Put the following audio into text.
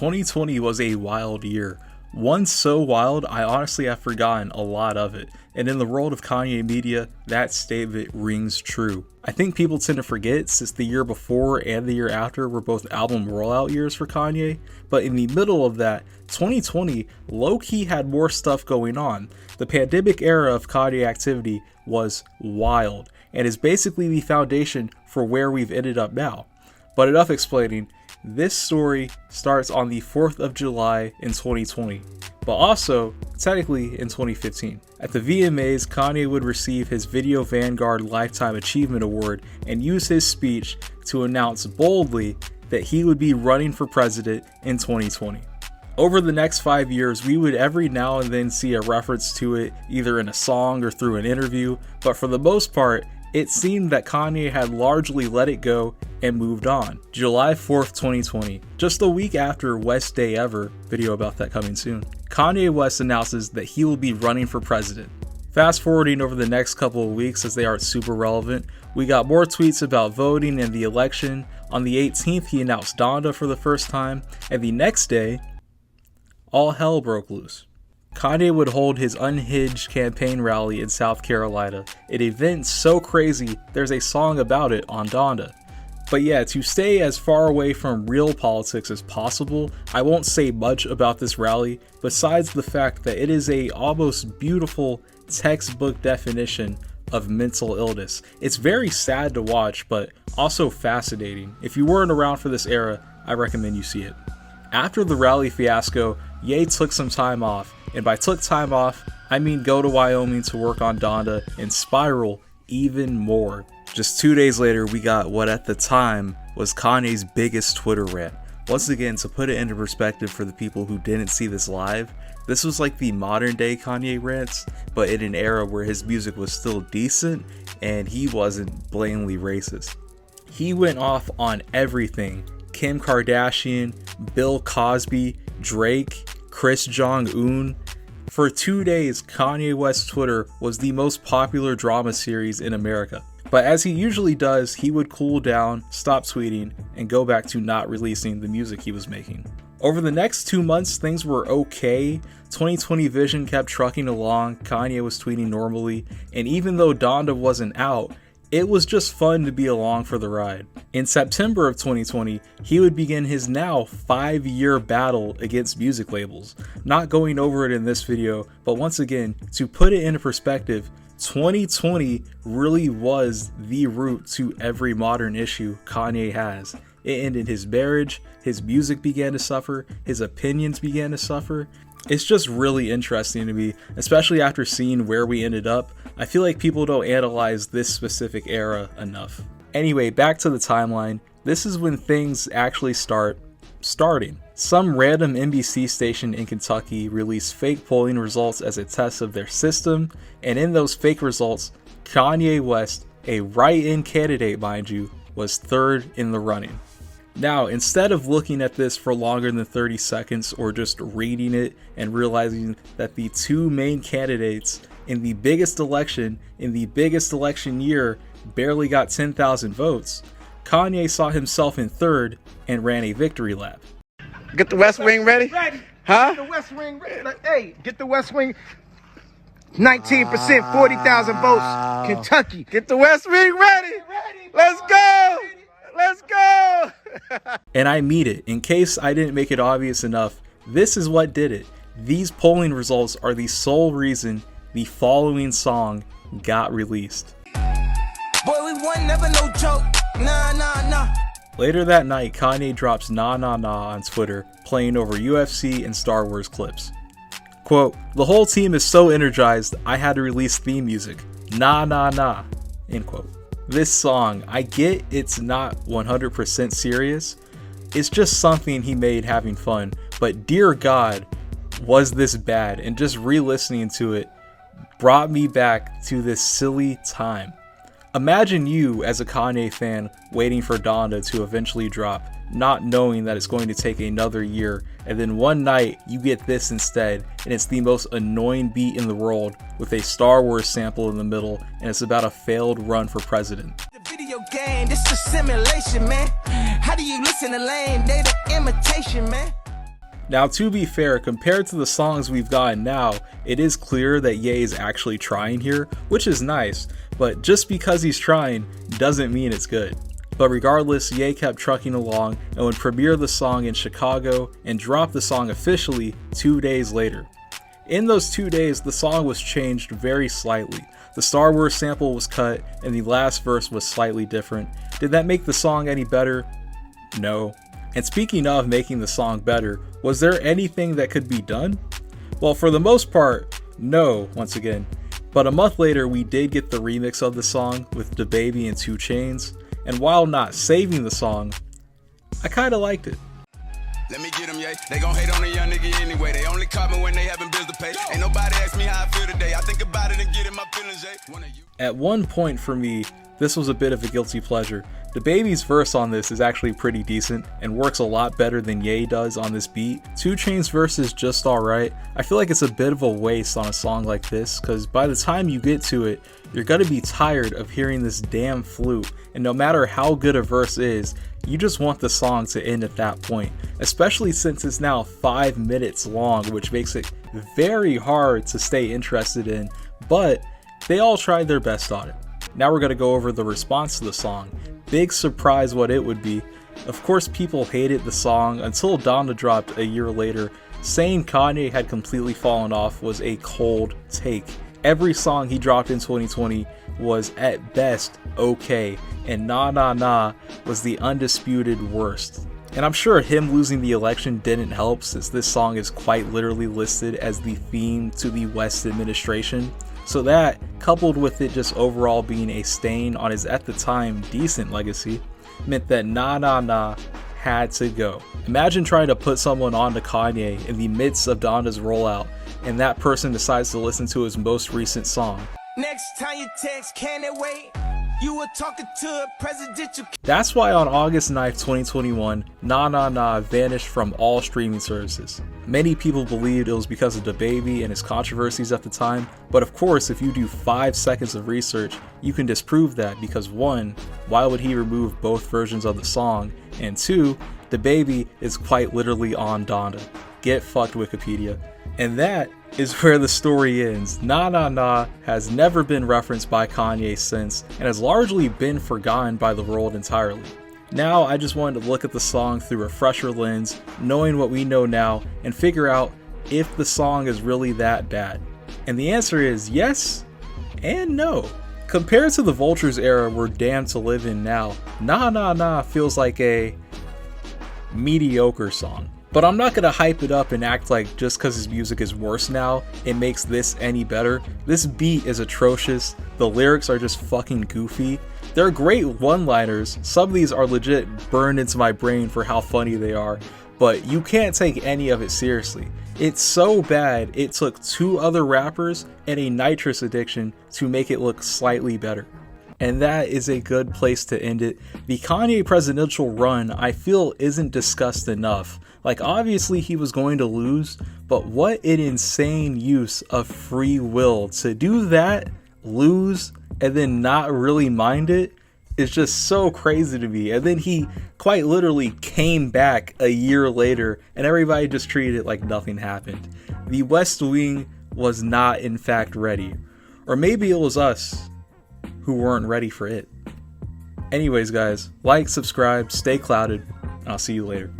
2020 was a wild year. One so wild, I honestly have forgotten a lot of it. And in the world of Kanye media, that statement rings true. I think people tend to forget since the year before and the year after were both album rollout years for Kanye, but in the middle of that, 2020 low-key had more stuff going on. The pandemic era of Kanye activity was wild, and is basically the foundation for where we've ended up now. But enough explaining. This story starts on the 4th of July in 2020, but also technically in 2015. At the VMAs, Kanye would receive his Video Vanguard Lifetime Achievement Award and use his speech to announce boldly that he would be running for president in 2020. Over the next 5 years, we would every now and then see a reference to it, either in a song or through an interview, but for the most part, it seemed that Kanye had largely let it go and moved on. July 4th, 2020, just a week after West Day Ever, video about that coming soon, Kanye West announces that he will be running for president. Fast forwarding over the next couple of weeks, as they aren't super relevant, we got more tweets about voting and the election. On the 18th, he announced Donda for the first time, and the next day, all hell broke loose. Kanye would hold his Unhinged campaign rally in South Carolina, an event so crazy there's a song about it on Donda. But yeah, to stay as far away from real politics as possible, I won't say much about this rally, besides the fact that it is a almost beautiful textbook definition of mental illness. It's very sad to watch, but also fascinating. If you weren't around for this era, I recommend you see it. After the rally fiasco, Ye took some time off, and by took time off, I mean go to Wyoming to work on Donda and spiral even more. Just 2 days later, we got what at the time was Kanye's biggest Twitter rant. Once again, to put it into perspective for the people who didn't see this live, this was like the modern day Kanye rants, but in an era where his music was still decent and he wasn't blatantly racist. He went off on everything: Kim Kardashian, Bill Cosby, Drake, Chris Jong-un. For 2 days, Kanye West's Twitter was the most popular drama series in America. But as he usually does, he would cool down, stop tweeting, and go back to not releasing the music he was making. Over the next 2 months, things were okay. 2020 vision kept trucking along, Kanye was tweeting normally, and even though Donda wasn't out, it was just fun to be along for the ride. In September of 2020, he would begin his now 5-year battle against music labels. Not going over it in this video, but once again, to put it into perspective, 2020 really was the root to every modern issue Kanye has. It ended his marriage, his music began to suffer, his opinions began to suffer. It's just really interesting to me, especially after seeing where we ended up. I feel like people don't analyze this specific era enough. Anyway, back to the timeline. This is when things actually starting. Some random NBC station in Kentucky released fake polling results as a test of their system, and in those fake results, Kanye West, a write-in candidate mind you, was third in the running. Now, instead of looking at this for longer than 30 seconds or just reading it and realizing that the two main candidates in the biggest election year barely got 10,000 votes, Kanye saw himself in third and ran a victory lap. Get the West Wing ready? Ready. Huh? Get the West Wing ready. Hey, get the West Wing. 19%, 40,000 votes. Kentucky. Get the West Wing ready. Let's go. Let's go. And I mean it. In case I didn't make it obvious enough, this is what did it. These polling results are the sole reason the following song got released. Boy, we won, never no joke. Nah. Later that night, Kanye drops nahnahnah on Twitter, playing over UFC and Star Wars clips. Quote, "The whole team is so energized, I had to release theme music. Nahnahnah." End quote. This song, I get it's not 100% serious. It's just something he made having fun, but dear God, was this bad, and just re-listening to it brought me back to this silly time. Imagine you as a Kanye fan waiting for Donda to eventually drop, not knowing that it's going to take another year, and then one night you get this instead, and it's the most annoying beat in the world with a Star Wars sample in the middle, and it's about a failed run for president. The video game, this is simulation, man. How do you listen to lame data imitation, man? Now, to be fair, compared to the songs we've gotten now, it is clear that Ye is actually trying here, which is nice, but just because he's trying doesn't mean it's good. But regardless, Ye kept trucking along and would premiere the song in Chicago and drop the song officially 2 days later. In those 2 days, the song was changed very slightly. The Star Wars sample was cut and the last verse was slightly different. Did that make the song any better? No. And speaking of making the song better, was there anything that could be done? Well, for the most part, no, once again. But a month later, we did get the remix of the song with DaBaby and 2 Chainz, and while not saving the song, I kinda liked it. Let me get them, yeah. They gon' hate on a young nigga anyway. They only call me when they having bills to pay. Ain't nobody ask me how I feel today. I think about it and get in my feelings, yeah. At one point for me, this was a bit of a guilty pleasure. DaBaby's verse on this is actually pretty decent and works a lot better than Ye does on this beat. 2 Chainz verse is just alright. I feel like it's a bit of a waste on a song like this, cause by the time you get to it, you're gonna be tired of hearing this damn flute, and no matter how good a verse is, you just want the song to end at that point, especially since it's now 5 minutes long, which makes it very hard to stay interested in, but they all tried their best on it. Now we're gonna go over the response to the song. Big surprise what it would be. Of course, people hated the song until Donda dropped a year later. Saying Kanye had completely fallen off was a cold take. Every song he dropped in 2020 was at best okay, and Nah was the undisputed worst. And I'm sure him losing the election didn't help, since this song is quite literally listed as the theme to the West administration. So that, coupled with it just overall being a stain on his at the time decent legacy, meant that Nah had to go. Imagine trying to put someone onto Kanye in the midst of Donda's rollout, and that person decides to listen to his most recent song. Next time you text, can it wait? You were talking to a presidential. That's why on August 9th, 2021, Nah vanished from all streaming services. Many people believed it was because of DaBaby and his controversies at the time, but of course, if you do 5 seconds of research, you can disprove that, because 1, why would he remove both versions of the song, and 2, DaBaby is quite literally on Donda. Get fucked, Wikipedia. And that is where the story ends. Nah has never been referenced by Kanye since, and has largely been forgotten by the world entirely. Now I just wanted to look at the song through a fresher lens, knowing what we know now, and figure out if the song is really that bad. And the answer is yes and no. Compared to the Vultures era we're damned to live in now, Nah feels like a mediocre song. But I'm not gonna hype it up and act like just cause his music is worse now, it makes this any better. This beat is atrocious, the lyrics are just fucking goofy. They're great one-liners, some of these are legit burned into my brain for how funny they are, but you can't take any of it seriously. It's so bad, it took 2 other rappers and a nitrous addiction to make it look slightly better. And that is a good place to end it. The Kanye presidential run, I feel, isn't discussed enough. Like, obviously he was going to lose, but what an insane use of free will to do that, lose, and then not really mind it is just so crazy to me. And then he quite literally came back a year later and everybody just treated it like nothing happened. The West Wing was not in fact ready. Or maybe it was us who weren't ready for it. Anyways guys, like, subscribe, stay clouded, and I'll see you later.